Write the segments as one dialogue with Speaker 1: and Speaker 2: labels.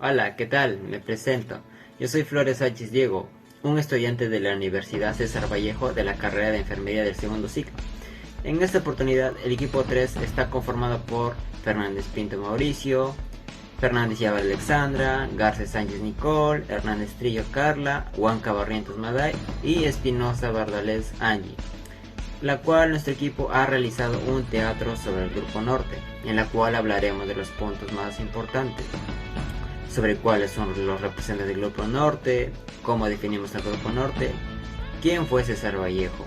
Speaker 1: Hola, ¿qué tal? Me presento. Yo soy Flores Sánchez Diego, un estudiante de la Universidad César Vallejo de la carrera de Enfermería del segundo ciclo. En esta oportunidad, el equipo 3 está conformado por Fernández Pinto Mauricio, Fernández Llava Alexandra, Garces Sánchez Nicole, Hernández Trillo Carla, Huanca Barrientos Maday y Espinosa Bardales Angie, la cual nuestro equipo ha realizado un teatro sobre el Grupo Norte, en la cual hablaremos de los puntos más importantes, sobre cuáles son los representantes del Grupo Norte, cómo definimos el Grupo Norte, quién fue César Vallejo.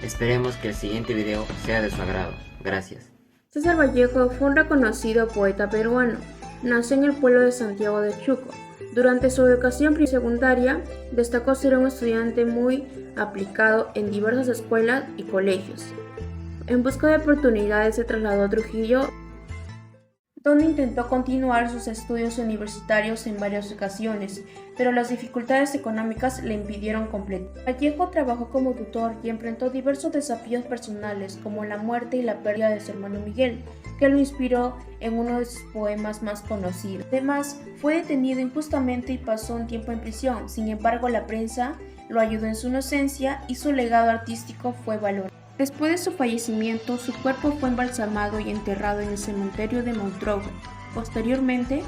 Speaker 1: Esperemos que el siguiente video sea de su agrado. Gracias.
Speaker 2: César Vallejo fue un reconocido poeta peruano. Nació en el pueblo de Santiago de Chuco. Durante su educación secundaria, destacó ser un estudiante muy aplicado en diversas escuelas y colegios. En busca de oportunidades se trasladó a Trujillo, donde intentó continuar sus estudios universitarios en varias ocasiones, pero las dificultades económicas le impidieron completar. Vallejo trabajó como tutor y enfrentó diversos desafíos personales, como la muerte y la pérdida de su hermano Miguel, que lo inspiró en uno de sus poemas más conocidos. Además, fue detenido injustamente y pasó un tiempo en prisión. Sin embargo, la prensa lo ayudó en su inocencia y su legado artístico fue valorado. Después de su fallecimiento, su cuerpo fue embalsamado y enterrado en el cementerio de Montreux. Posteriormente,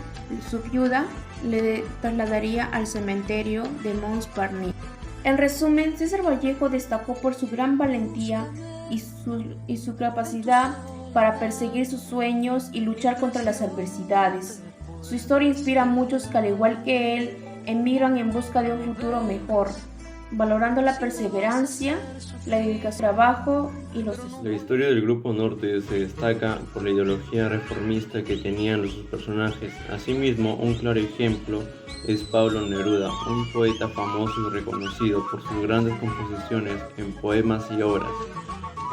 Speaker 2: su viuda le trasladaría al cementerio de Montparnasse. En resumen, César Vallejo destacó por su gran valentía y su capacidad para perseguir sus sueños y luchar contra las adversidades. Su historia inspira a muchos que, al igual que él, emigran en busca de un futuro mejor, valorando la perseverancia, la dedicación al trabajo y los estudios.
Speaker 3: La historia del Grupo Norte se destaca por la ideología reformista que tenían sus personajes. Asimismo, un claro ejemplo es Pablo Neruda, un poeta famoso y reconocido por sus grandes composiciones en poemas y obras.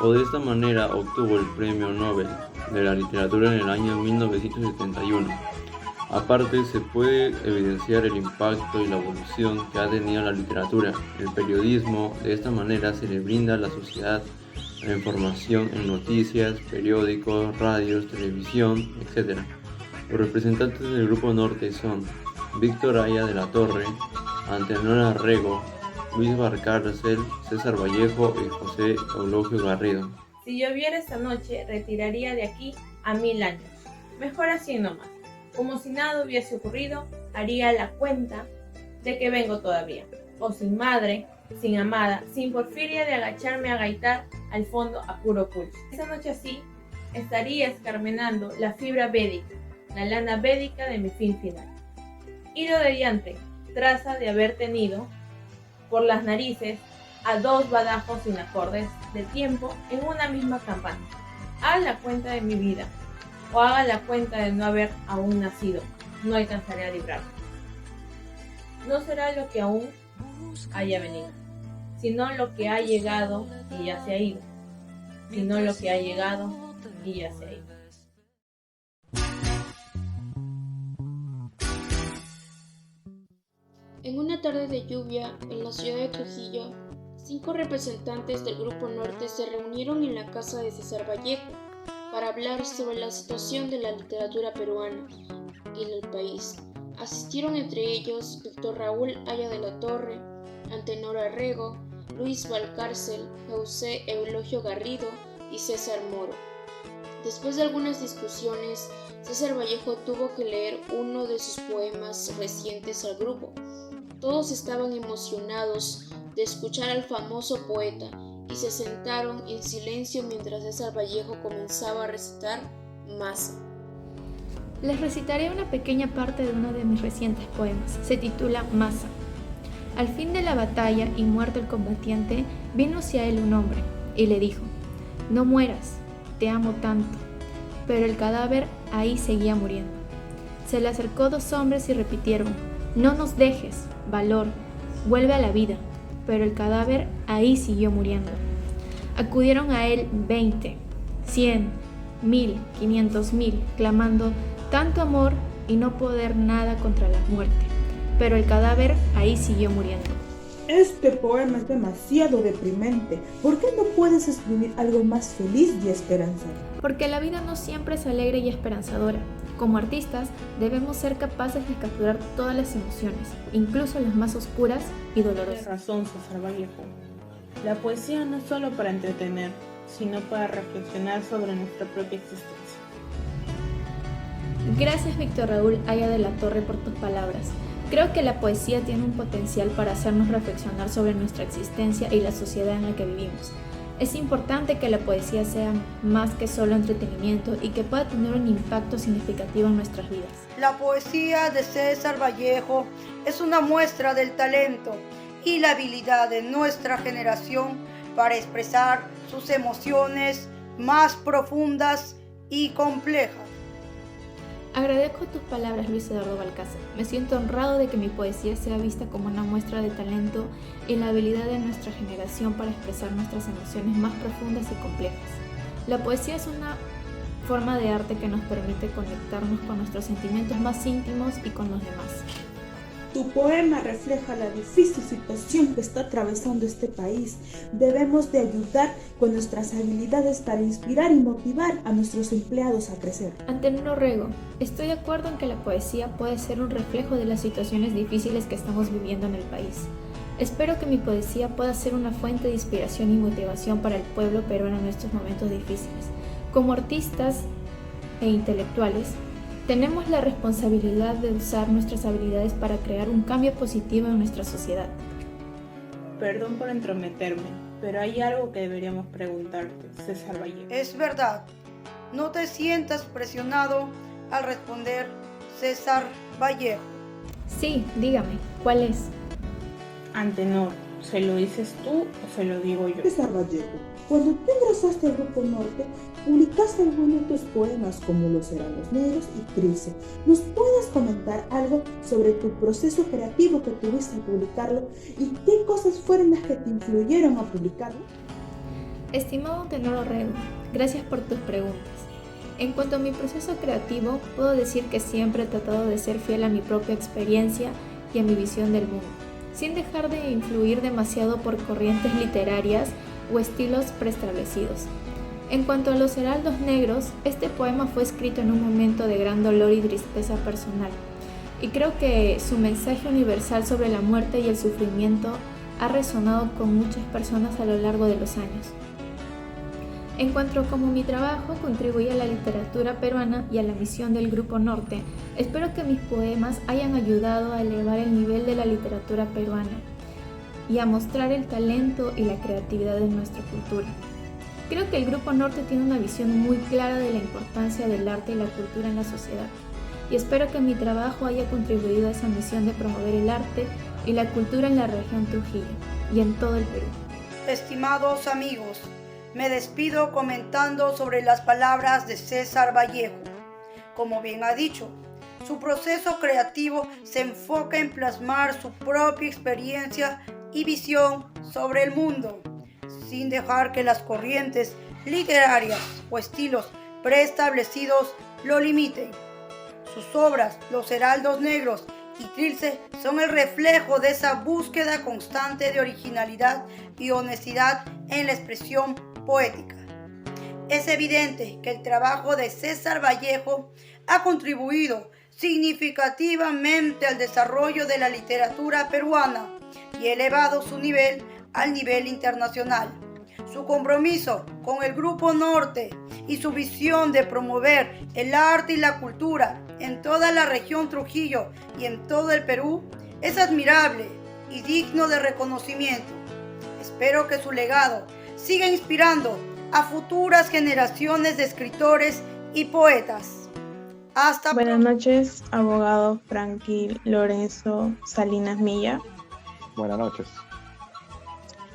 Speaker 3: De esta manera obtuvo el Premio Nobel de la Literatura en el año 1971. Aparte, se puede evidenciar el impacto y la evolución que ha tenido la literatura, el periodismo. De esta manera se le brinda a la sociedad la información en noticias, periódicos, radios, televisión, etc. Los representantes del Grupo Norte son Víctor Aya de la Torre, Antenor Rego, Luis Valcárcel, César Vallejo y José Eulogio Garrido.
Speaker 4: Si lloviera esta noche, retiraría de aquí a 1000 años. Mejor así nomás. Como si nada hubiese ocurrido, haría la cuenta de que vengo todavía. O sin madre, sin amada, sin porfiria de agacharme a gaitar al fondo a puro pulso. Esa noche así, estaría escarmenando la fibra védica, la lana védica de mi fin final. Hilo de diante, traza de haber tenido por las narices a 2 badajos sin acordes de tiempo en una misma campana. Haga la cuenta de mi vida, o haga la cuenta de no haber aún nacido, no alcanzaré a librarme. No será lo que aún haya venido, sino lo que ha llegado y ya se ha ido, sino lo que ha llegado y ya se ha ido.
Speaker 2: En una tarde de lluvia en la ciudad de Trujillo, 5 representantes del Grupo Norte se reunieron en la casa de César Vallejo para hablar sobre la situación de la literatura peruana y del país. Asistieron entre ellos Víctor Raúl Aya de la Torre, Antenor Rego, Luis Valcárcel, José Eulogio Garrido y César Moro. Después de algunas discusiones, César Vallejo tuvo que leer uno de sus poemas recientes al grupo. Todos estaban emocionados de escuchar al famoso poeta y se sentaron en silencio mientras César Vallejo comenzaba a recitar Masa.
Speaker 5: Les recitaré una pequeña parte de uno de mis recientes poemas. Se titula Masa. Al fin de la batalla y muerto el combatiente, vino hacia él un hombre y le dijo: «No mueras, te amo tanto». Pero el cadáver ahí seguía muriendo. Se le acercó 2 hombres y repitieron: «No nos dejes, valor, vuelve a la vida». Pero el cadáver ahí siguió muriendo. Acudieron a él 20, 100, 1000, 500.000, clamando tanto amor y no poder nada contra la muerte. Pero el cadáver ahí siguió muriendo.
Speaker 6: Este poema es demasiado deprimente. ¿Por qué no puedes escribir algo más feliz y esperanzador?
Speaker 5: Porque la vida no siempre es alegre y esperanzadora. Como artistas, debemos ser capaces de capturar todas las emociones, incluso las más oscuras y dolorosas.
Speaker 7: Tienes razón, César Vallejo. La poesía no es solo para entretener, sino para reflexionar sobre nuestra propia existencia.
Speaker 5: Gracias, Víctor Raúl Aya de la Torre, por tus palabras. Creo que la poesía tiene un potencial para hacernos reflexionar sobre nuestra existencia y la sociedad en la que vivimos. Es importante que la poesía sea más que solo entretenimiento y que pueda tener un impacto significativo en nuestras vidas.
Speaker 8: La poesía de César Vallejo es una muestra del talento y la habilidad de nuestra generación para expresar sus emociones más profundas y complejas.
Speaker 5: Agradezco tus palabras, Luis Eduardo Balcázar. Me siento honrado de que mi poesía sea vista como una muestra de talento y la habilidad de nuestra generación para expresar nuestras emociones más profundas y complejas. La poesía es una forma de arte que nos permite conectarnos con nuestros sentimientos más íntimos y con los demás.
Speaker 6: Tu poema refleja la difícil situación que está atravesando este país. Debemos de ayudar con nuestras habilidades para inspirar y motivar a nuestros empleados a crecer.
Speaker 5: Antenor Orrego, estoy de acuerdo en que la poesía puede ser un reflejo de las situaciones difíciles que estamos viviendo en el país. Espero que mi poesía pueda ser una fuente de inspiración y motivación para el pueblo peruano en estos momentos difíciles. Como artistas e intelectuales, tenemos la responsabilidad de usar nuestras habilidades para crear un cambio positivo en nuestra sociedad.
Speaker 7: Perdón por entrometerme, pero hay algo que deberíamos preguntarte, César Vallejo.
Speaker 8: Es verdad, no te sientas presionado al responder, César Vallejo.
Speaker 5: Sí, dígame, ¿cuál es?
Speaker 7: Antenor, ¿se lo dices tú o se lo digo yo?
Speaker 6: César Vallejo, cuando tú ingresaste al Grupo Norte, publicaste algunos de tus poemas como Los Heraldos Negros y Trilce. ¿Nos puedes comentar algo sobre tu proceso creativo que tuviste al publicarlo y qué cosas fueron las que te influyeron a publicarlo?
Speaker 5: Estimado Antenor Orrego, gracias por tus preguntas. En cuanto a mi proceso creativo, puedo decir que siempre he tratado de ser fiel a mi propia experiencia y a mi visión del mundo, sin dejar de influir demasiado por corrientes literarias o estilos preestablecidos. En cuanto a Los Heraldos Negros, este poema fue escrito en un momento de gran dolor y tristeza personal, y creo que su mensaje universal sobre la muerte y el sufrimiento ha resonado con muchas personas a lo largo de los años. En cuanto a cómo mi trabajo contribuye a la literatura peruana y a la misión del Grupo Norte, espero que mis poemas hayan ayudado a elevar el nivel de la literatura peruana y a mostrar el talento y la creatividad de nuestra cultura. Creo que el Grupo Norte tiene una visión muy clara de la importancia del arte y la cultura en la sociedad, y espero que mi trabajo haya contribuido a esa misión de promover el arte y la cultura en la región Trujillo y en todo el Perú.
Speaker 8: Estimados amigos, me despido comentando sobre las palabras de César Vallejo. Como bien ha dicho, su proceso creativo se enfoca en plasmar su propia experiencia y visión sobre el mundo, sin dejar que las corrientes literarias o estilos preestablecidos lo limiten. Sus obras, Los Heraldos Negros y Trilce, son el reflejo de esa búsqueda constante de originalidad y honestidad en la expresión poética. Es evidente que el trabajo de César Vallejo ha contribuido significativamente al desarrollo de la literatura peruana y elevado su nivel al nivel internacional. Su compromiso con el Grupo Norte y su visión de promover el arte y la cultura en toda la región Trujillo y en todo el Perú es admirable y digno de reconocimiento. Espero que su legado siga inspirando a futuras generaciones de escritores y poetas. Hasta
Speaker 9: Buenas noches, abogado Frankie Lorenzo Salinas Milla.
Speaker 10: Buenas noches.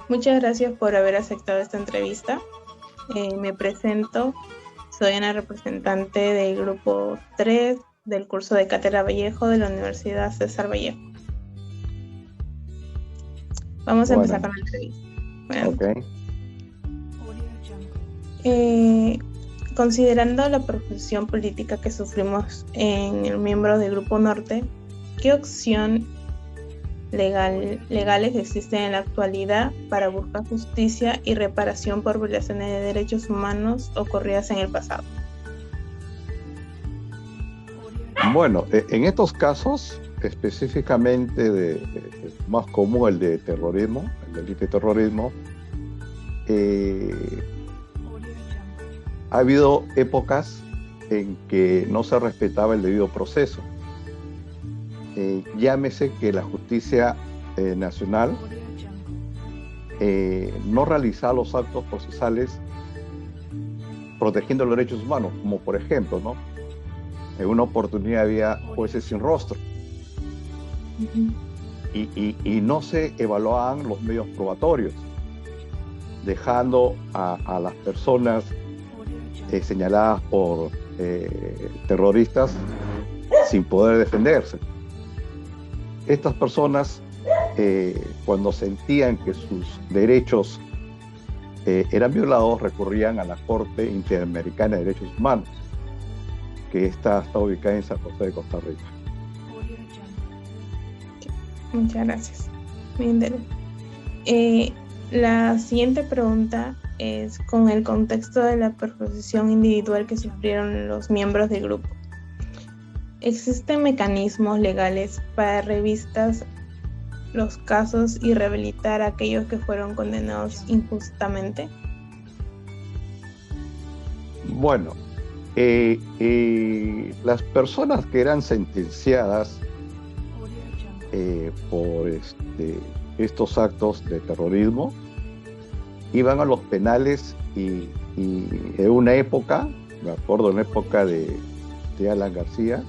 Speaker 9: Muchas gracias por haber aceptado esta entrevista. Me presento, soy una representante del grupo 3 del curso de Cátedra Vallejo de la Universidad César Vallejo. Vamos a empezar con la entrevista. Considerando la persecución política que sufrimos en el miembro del Grupo Norte, ¿qué opción legales existen en la actualidad para buscar justicia y reparación por violaciones de derechos humanos ocurridas en el pasado?
Speaker 10: Bueno, en estos casos, específicamente más común el de terrorismo, el delito de terrorismo, ha habido épocas en que no se respetaba el debido proceso. Llámese que la justicia nacional no realizaba los actos procesales protegiendo los derechos humanos, como por ejemplo, ¿no? En una oportunidad había jueces sin rostro. Y no se evaluaban los medios probatorios, dejando a las personas señaladas por terroristas sin poder defenderse. Estas personas, cuando sentían que sus derechos eran violados, recurrían a la Corte Interamericana de Derechos Humanos, que está ubicada en San José de Costa Rica.
Speaker 9: Muchas gracias. Muy interesante. La siguiente pregunta es con el contexto de la persecución individual que sufrieron los miembros del grupo. ¿Existen mecanismos legales para revistas los casos y rehabilitar a aquellos que fueron condenados injustamente?
Speaker 10: Bueno, las personas que eran sentenciadas por estos actos de terrorismo iban a los penales y en una época, me acuerdo en la época de Alan García,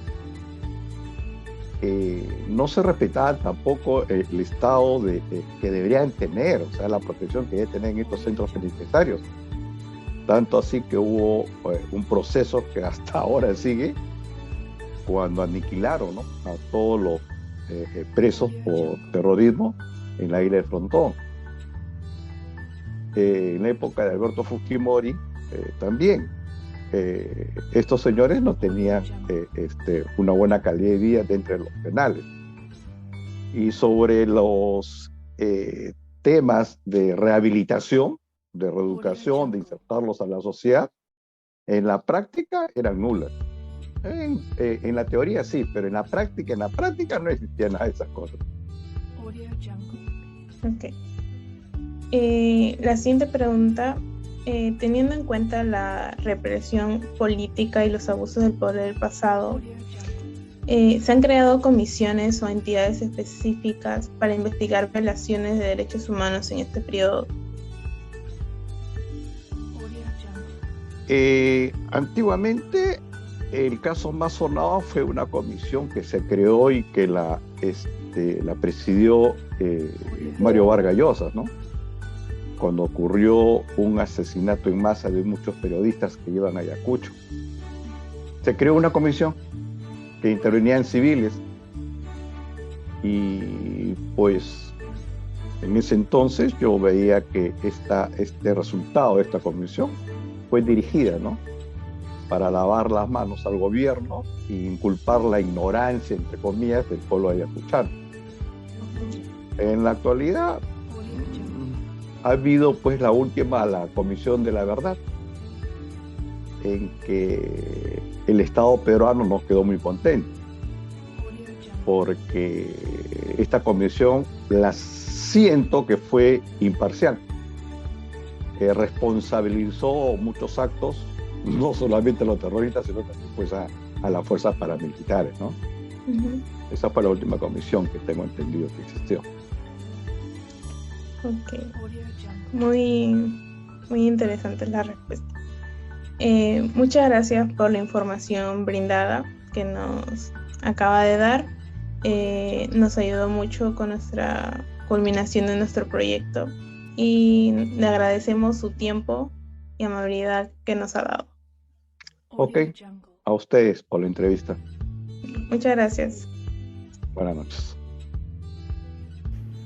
Speaker 10: no se respetaba tampoco el estado que deberían tener, o sea, la protección que deben tener en estos centros penitenciarios. Tanto así que hubo un proceso que hasta ahora sigue, cuando aniquilaron, ¿no?, a todos los presos por terrorismo en la isla de Frontón. En la época de Alberto Fujimori también estos señores no tenían una buena calidad de vida dentro de los penales. Y sobre los temas de rehabilitación, de reeducación, de insertarlos a la sociedad, en la práctica eran nulas. En la teoría sí, pero en la práctica no existía nada de esas cosas.
Speaker 9: Ok. La siguiente pregunta, teniendo en cuenta la represión política y los abusos del poder del pasado, ¿se han creado comisiones o entidades específicas para investigar violaciones de derechos humanos en este periodo?
Speaker 10: Antiguamente el caso más sonado fue una comisión que se creó y que la presidió Mario Vargas Llosa, ¿no?, cuando ocurrió un asesinato en masa de muchos periodistas que iban a Ayacucho. Se creó una comisión que intervenían civiles y pues en ese entonces yo veía que este resultado de esta comisión fue dirigida, ¿no?, para lavar las manos al gobierno e inculpar la ignorancia, entre comillas, del pueblo ayacuchano. En la actualidad ha habido pues la última, la Comisión de la Verdad, en que el Estado peruano nos quedó muy contento, porque esta comisión la siento que fue imparcial, que responsabilizó muchos actos, no solamente a los terroristas, sino también pues a las fuerzas paramilitares, ¿no? Uh-huh. Esa fue la última comisión que tengo entendido que existió.
Speaker 9: Ok. Muy interesante la respuesta. Muchas gracias por la información brindada que nos acaba de dar. Nos ayudó mucho con nuestra culminación de nuestro proyecto y le agradecemos su tiempo y amabilidad que nos ha dado.
Speaker 10: Ok, a ustedes por la entrevista.
Speaker 9: Muchas gracias.
Speaker 10: Buenas noches.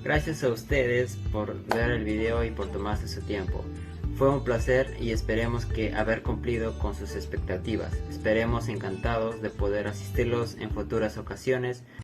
Speaker 1: Gracias a ustedes por ver el video y por tomarse su tiempo. Fue un placer y esperemos que haber cumplido con sus expectativas. Esperemos encantados de poder asistirlos en futuras ocasiones.